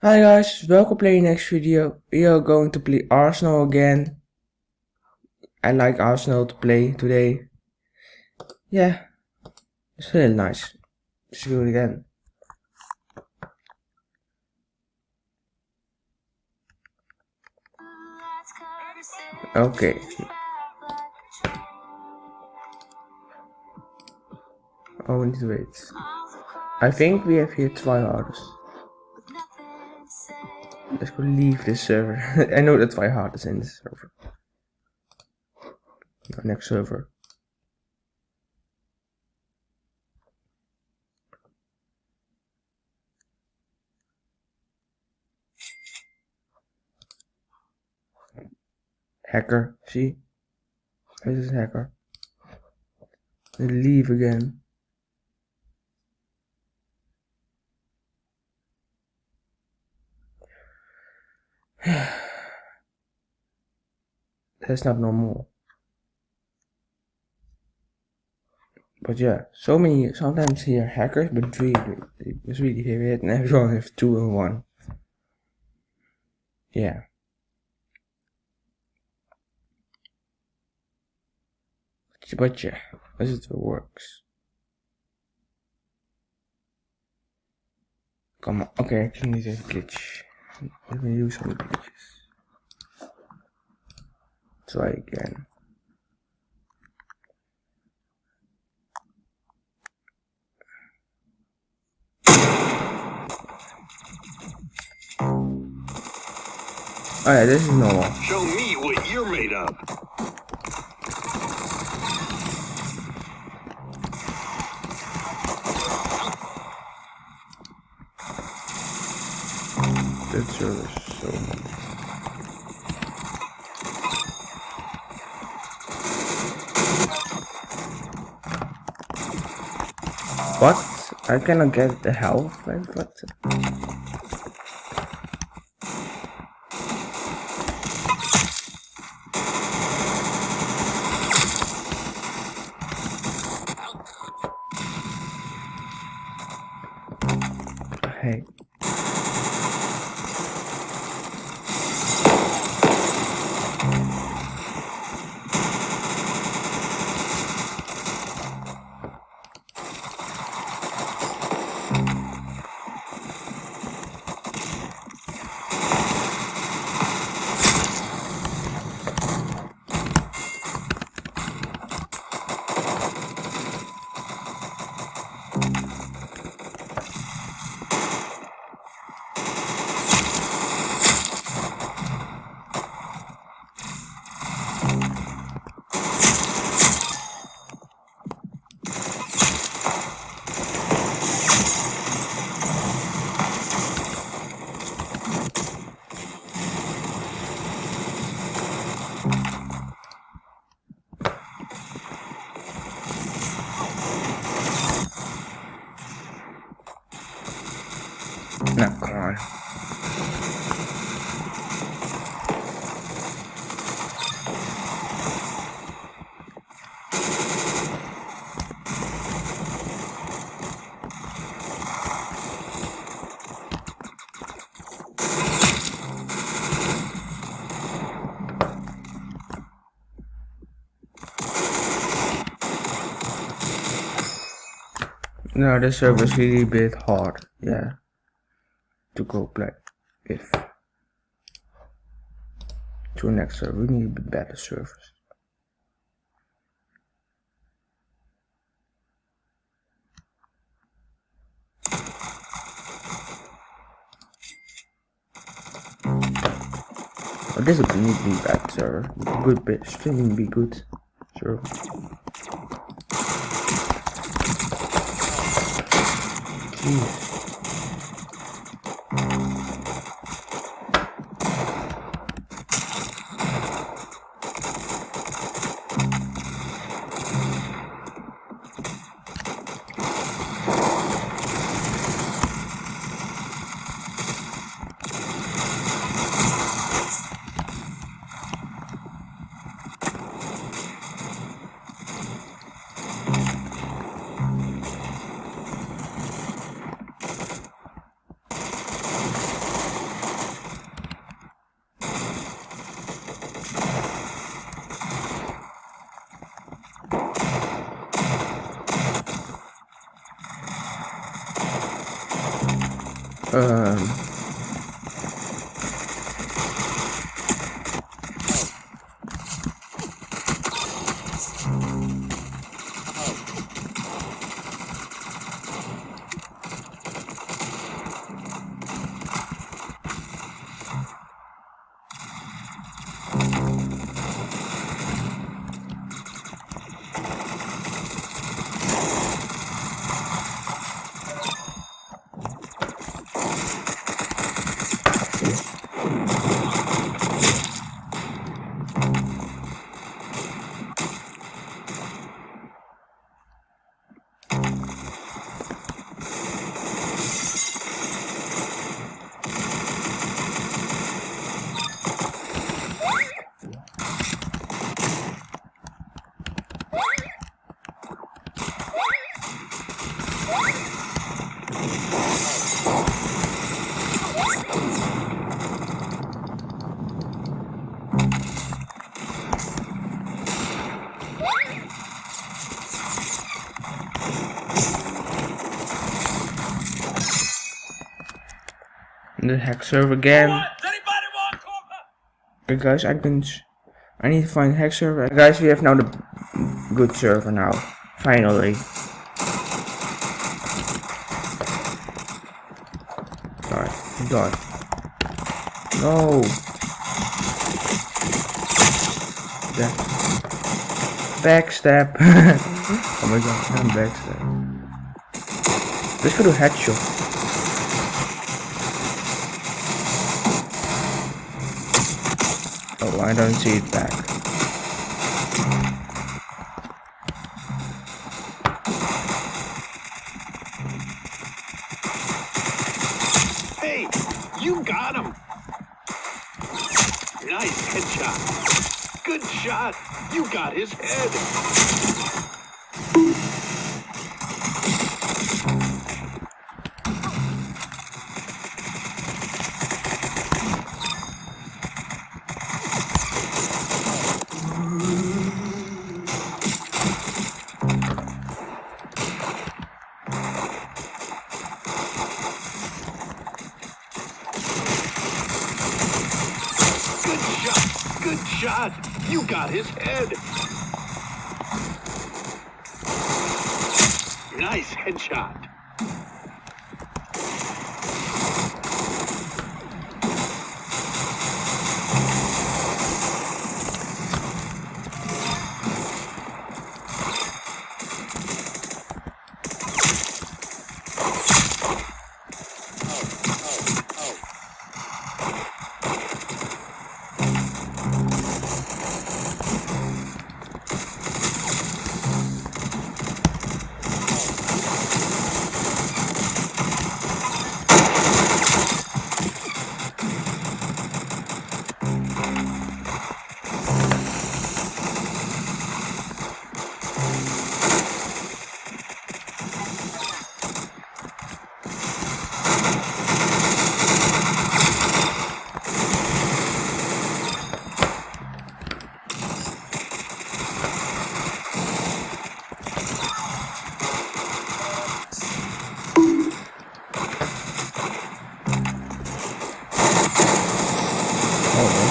Hi guys, welcome to play next video. We are going to play Arsenal again. I like Arsenal to play today. Yeah, it's really nice. Let's do it again. Okay. Oh, we need to wait. I think we have here tryharders. Let's go leave this server. I know that tryharders in this server. No, next server. Hacker, see? This is hacker. Leave again. That's not normal. But yeah, sometimes here hackers, but it's really weird, and everyone has 2 and 1. Yeah. But yeah, as it works. Come on, okay, actually need a glitch. Let me use some glitches. Try again. Oh yeah, this is normal. Show me what you're made of. That server is so much. What? I cannot get the health, like what? Hey. No, come on. No, this server is really a bit hard, yeah, to go play if to next server. We need a bit better servers. Oh, this would need to be bad server. Good bit, streaming be good server. Jeez. The hack server again. Okay guys, I need to find hack server. Guys, we have now the good server now. Finally. Die. No. Yeah. Backstab. Oh my god, I'm backstab. Let's go to headshot. Oh, I don't see it back. Hey, you got him. Nice headshot. Good shot. You got his head. Good shot. You got his head. Nice headshot.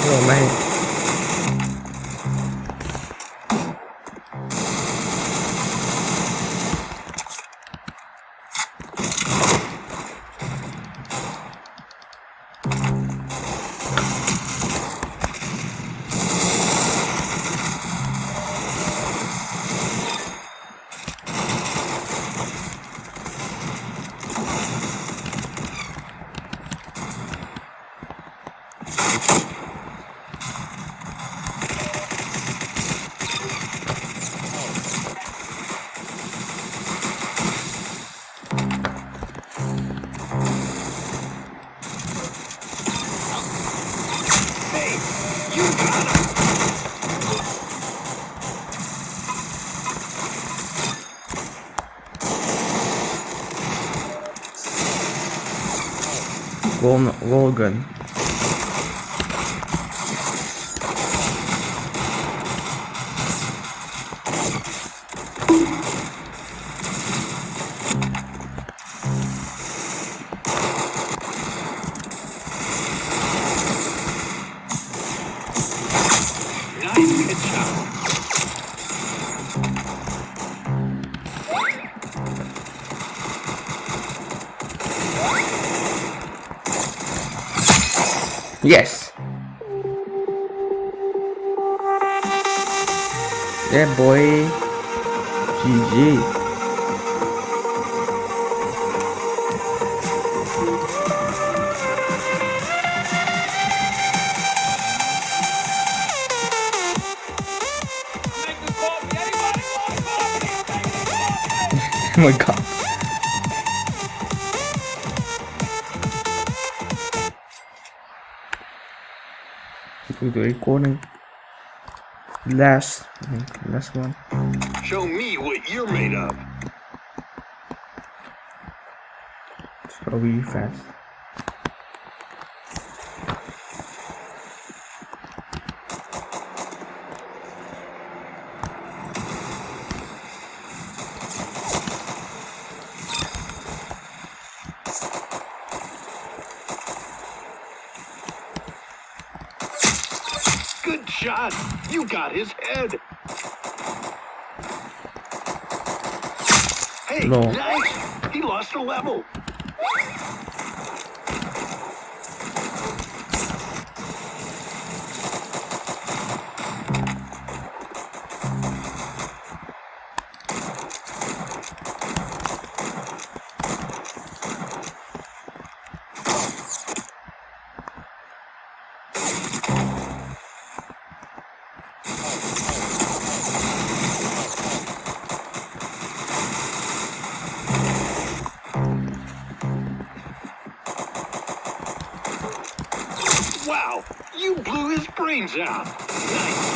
Oh man. Wall gun. Yes. Yeah, boy. GG. Oh my god. Put the recording. Last one. Show me what you're made of. So really fast. Good shot. You got his head. Hey, No. nice. He lost a level. Wow, you blew his brains out. Nice.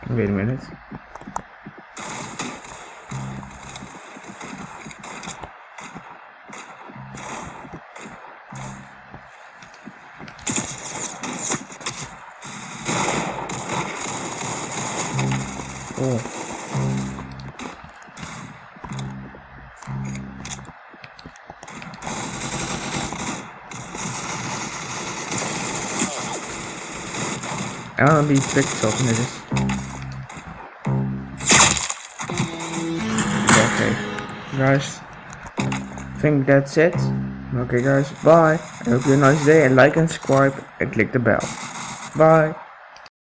Wait a minute. Oh. I wanna be pixel in this. Okay, guys. I think that's it. Okay, guys. Bye. I hope you have a nice day and like and subscribe and click the bell. Bye.